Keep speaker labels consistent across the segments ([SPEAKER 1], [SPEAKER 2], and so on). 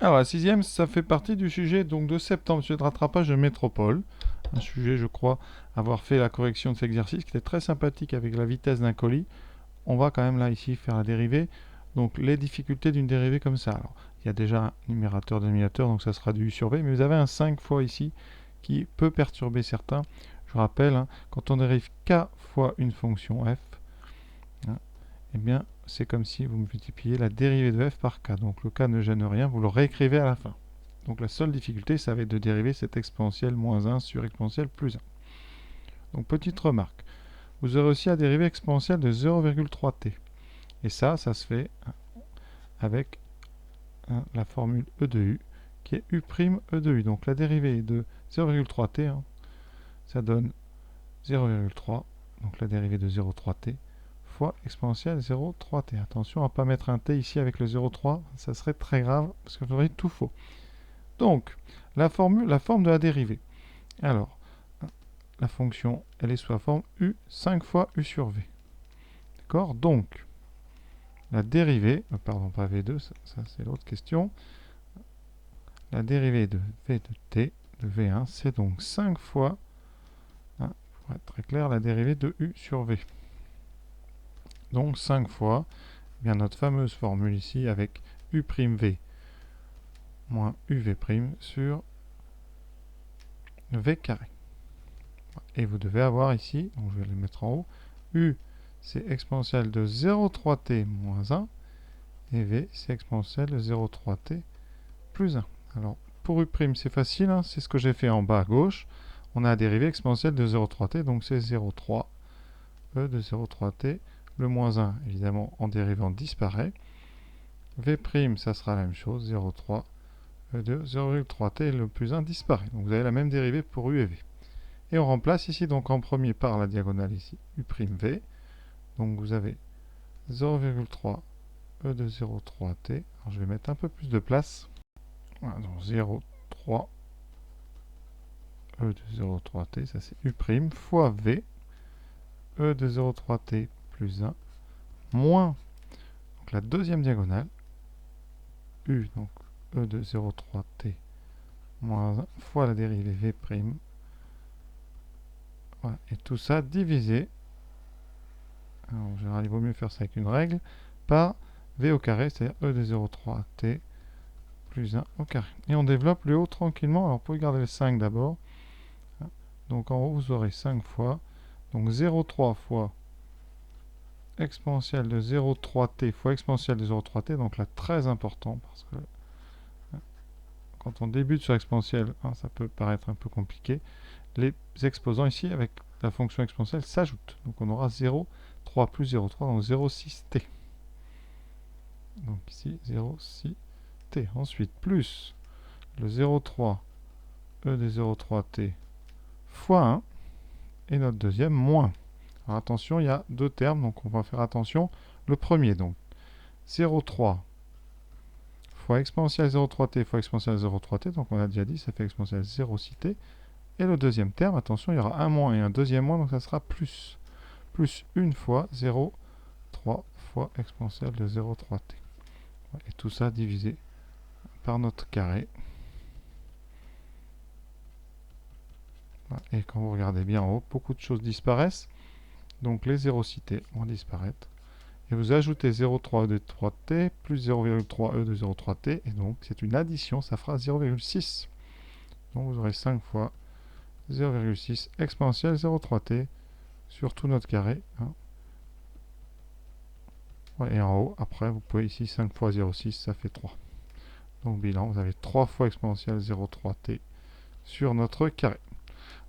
[SPEAKER 1] Alors, la sixième, ça fait partie du sujet donc, de septembre, sujet de rattrapage de métropole. Un sujet, je crois, avoir fait la correction de cet exercice qui était très sympathique avec la vitesse d'un colis. On va quand même là, ici, faire la dérivée. Donc, les difficultés d'une dérivée comme ça. Alors, il y a déjà un numérateur, dénominateur, donc ça sera du U sur V, mais vous avez un 5 fois ici qui peut perturber certains. Je rappelle, hein, quand on dérive k fois une fonction f, hein, eh bien, c'est comme si vous multipliez la dérivée de f par k. Donc le k ne gêne rien, vous le réécrivez à la fin. Donc la seule difficulté, ça va être de dériver cette exponentielle moins 1 sur exponentielle plus 1. Donc petite remarque, vous aurez aussi à dériver exponentielle de 0,3t. Et ça se fait avec la formule e de u, qui est u' e de u. Donc la dérivée de 0,3t, hein, ça donne 0,3, donc la dérivée de 0,3t, fois exponentielle 0,3t. Attention à ne pas mettre un t ici avec le 0,3, ça serait très grave, parce que vous aurez tout faux. Donc, la forme de la dérivée. Alors, la fonction, elle est sous la forme u, 5 fois u sur v. D'accord? Donc, la dérivée, pardon, pas v2, ça c'est l'autre question. La dérivée de v de t, de v1, c'est donc 5 fois, hein, pour être très clair, la dérivée de u sur v. Donc 5 fois, eh bien notre fameuse formule ici avec u'v moins uv' sur v carré. Et vous devez avoir ici, donc je vais le mettre en haut, u c'est exponentielle de 0,3t moins 1, et v c'est exponentielle de 0,3t plus 1. Alors pour u' c'est facile, hein, c'est ce que j'ai fait en bas à gauche. On a la dérivée exponentielle de 0,3t, donc c'est 0,3 e de 0,3t. Le moins 1, évidemment, en dérivant disparaît. V', ça sera la même chose, 0,3 de 0,3t, le plus 1 disparaît. Donc vous avez la même dérivée pour u et v. Et on remplace ici donc en premier par la diagonale ici, u'v. Donc vous avez 0,3 e de 0,3t. Alors je vais mettre un peu plus de place. Voilà, donc 0,3 e de 0,3t, ça c'est u' fois v, e de 0,3t plus 1, moins donc la deuxième diagonale, u, donc e de 0,3t moins 1 fois la dérivée v'. Voilà. Et tout ça divisé, alors en général il vaut mieux faire ça avec une règle, par v au carré, c'est-à-dire e de 0,3t plus 1 au carré. Et on développe le haut tranquillement. Alors pour garder le 5 d'abord, donc en haut vous aurez 5 fois, donc 0,3 fois exponentielle de 0,3t fois exponentielle de 0,3t, donc là très important parce que quand on débute sur exponentielle, hein, ça peut paraître un peu compliqué. Les exposants ici avec la fonction exponentielle s'ajoutent. Donc on aura 0,3 plus 0,3, donc 0,6t. Donc ici 0,6t. Ensuite plus le 0,3 e de 0,3t fois 1 et notre deuxième moins. Alors attention, il y a deux termes, donc on va faire attention. Le premier, donc 0,3 fois exponentielle 0,3t fois exponentielle 0,3t, donc on a déjà dit, ça fait exponentielle 0,6t. Et le deuxième terme, attention, il y aura un moins et un deuxième moins, donc ça sera plus. Plus une fois 0,3 fois exponentielle de 0,3t. Et tout ça divisé par notre carré. Et quand vous regardez bien en haut, beaucoup de choses disparaissent. Donc les 0,6t vont disparaître. Et vous ajoutez 0,3 e de 3t plus 0,3 e de 0,3t. Et donc c'est une addition, ça fera 0,6. Donc vous aurez 5 fois 0,6 exponentielle 0,3t sur tout notre carré. Hein. Et en haut, après, vous pouvez ici 5 fois 0,6, ça fait 3. Donc bilan, vous avez 3 fois exponentielle 0,3t sur notre carré.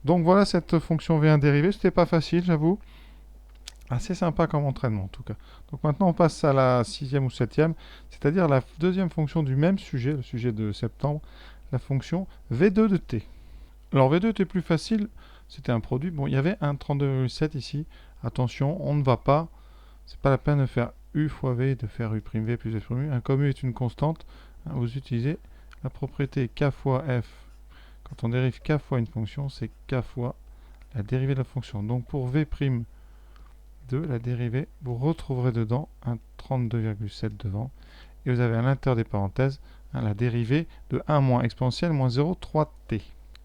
[SPEAKER 1] Donc voilà cette fonction V1 dérivée. C'était pas facile, j'avoue. Assez sympa comme entraînement en tout cas. Donc maintenant on passe à la sixième ou septième, c'est-à-dire la deuxième fonction du même sujet, le sujet de septembre, la fonction V2 de t. Alors V2 était plus facile, c'était un produit. Bon, il y avait un 32,7 ici. Attention, on ne va pas, c'est pas la peine de faire u fois v, de faire u'v plus f u. Comme u est une constante, vous utilisez la propriété k fois f. Quand on dérive k fois une fonction, c'est k fois la dérivée de la fonction. Donc pour v' de la dérivée, vous retrouverez dedans un 32,7 devant. Et vous avez à l'intérieur des parenthèses la dérivée de 1 moins exponentielle moins 0,3t.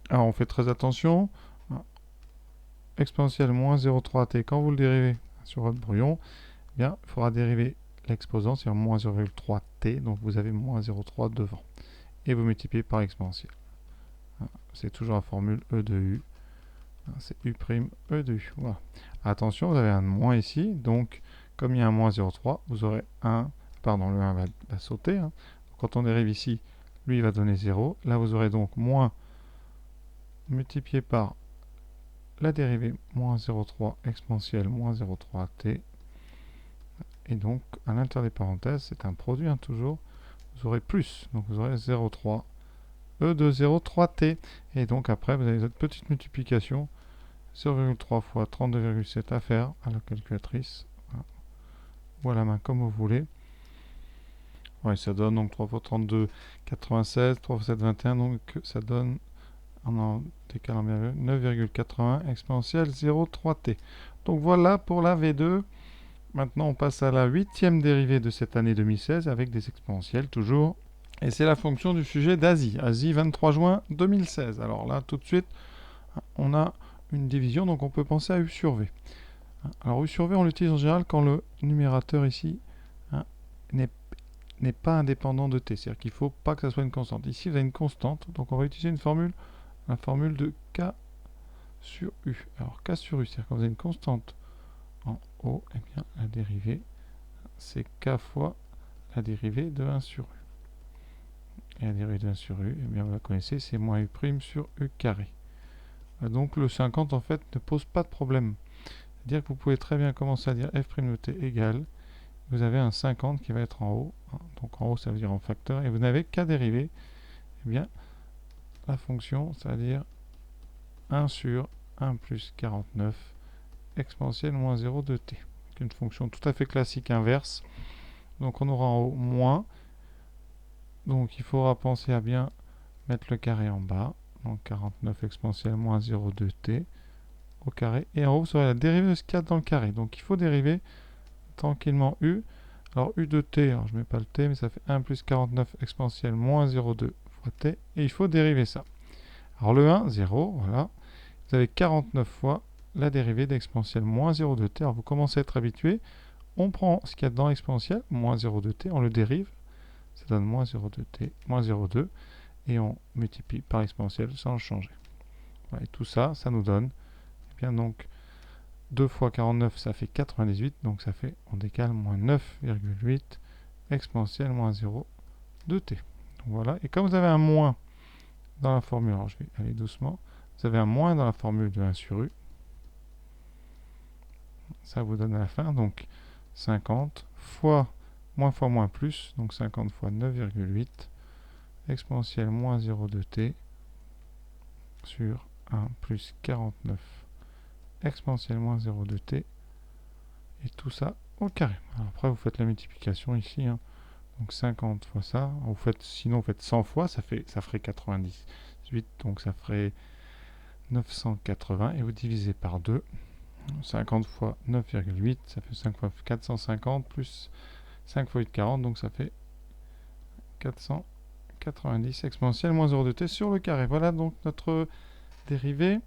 [SPEAKER 1] Alors on fait très attention. Exponentielle moins 0,3t, quand vous le dérivez sur votre brouillon, eh bien, il faudra dériver l'exposant, c'est moins 0,3t, donc vous avez moins 0,3 devant. Et vous multipliez par exponentielle. C'est toujours la formule E de U. C'est U', E de U. Voilà. Attention, vous avez un moins ici, donc comme il y a un moins 0,3, vous aurez 1, pardon, le 1 va sauter. Hein. Quand on dérive ici, lui il va donner 0. Là vous aurez donc moins multiplié par la dérivée moins 0,3 exponentielle moins 0,3t. Et donc, à l'intérieur des parenthèses, c'est un produit, hein, toujours. Vous aurez plus. Donc, vous aurez 0,3 E de 0,3t. Et donc, après, vous avez cette petite multiplication. 0,3 fois 32,7 à faire à la calculatrice. Voilà. Ou à la main, comme vous voulez. Ouais, ça donne donc 3 fois 32, 96. 3 fois 7, 21. Donc, ça donne, en décalant bien, 9,81 exponentielle 0,3t. Donc, voilà pour la V2. Maintenant, on passe à la 8e dérivée de cette année 2016 avec des exponentielles toujours. Et c'est la fonction du sujet d'Asie. Asie, 23 juin 2016. Alors là, tout de suite, on a une division, donc on peut penser à U sur V. Alors U sur V, on l'utilise en général quand le numérateur ici n'est pas indépendant de t. C'est-à-dire qu'il ne faut pas que ça soit une constante. Ici, vous avez une constante, donc on va utiliser la formule de K sur U. Alors K sur U, c'est-à-dire quand vous avez une constante en haut, eh bien, la dérivée, c'est K fois la dérivée de 1 sur U. Et la dérivée de 1 sur U, eh bien, vous la connaissez, c'est moins U' sur U carré. Donc le 50, en fait, ne pose pas de problème. C'est-à-dire que vous pouvez très bien commencer à dire f' de t égale, vous avez un 50 qui va être en haut. Donc en haut, ça veut dire en facteur, et vous n'avez qu'à dériver, eh bien, la fonction, c'est-à-dire 1 sur 1 plus 49 exponentielle moins 0 de t. Une fonction tout à fait classique inverse. Donc on aura en haut moins. Donc il faudra penser à bien mettre le carré en bas. Donc 49 exponentielle moins 0 de t au carré. Et en haut, vous aurez la dérivée de ce qu'il y a dans le carré. Donc il faut dériver tranquillement u. Alors u de t, alors je ne mets pas le t, mais ça fait 1 plus 49 exponentielle moins 0,2 fois t. Et il faut dériver ça. Alors le 1, 0, voilà. Vous avez 49 fois la dérivée d'exponentielle moins 0 de t. Alors vous commencez à être habitué. On prend ce qu'il y a dans l'exponentielle, moins 0 de t, on le dérive. Ça donne moins 0 de t, moins 0,2. Et on multiplie par l'exponentielle sans le changer. Voilà, et tout ça, ça nous donne, eh bien donc, 2 fois 49, ça fait 98. Donc ça fait, on décale, moins 9,8 exponentielle moins 0 de t. Donc voilà. Et comme vous avez un moins dans la formule, alors je vais aller doucement, vous avez un moins dans la formule de 1 sur u. Ça vous donne à la fin, donc 50 fois moins plus, donc 50 fois 9,8 exponentielle moins 0 de t sur 1 plus 49 exponentielle moins 0 de t, et tout ça au carré. Alors après, vous faites la multiplication ici, hein. Donc 50 fois ça, vous faites, sinon vous faites 100 fois, ça ferait 98, donc ça ferait 980, et vous divisez par 2. 50 fois 9,8, ça fait 5 fois 450, plus 5 fois 8, 40, donc ça fait 490 exponentielle moins 0 de t sur le carré. Voilà donc notre dérivée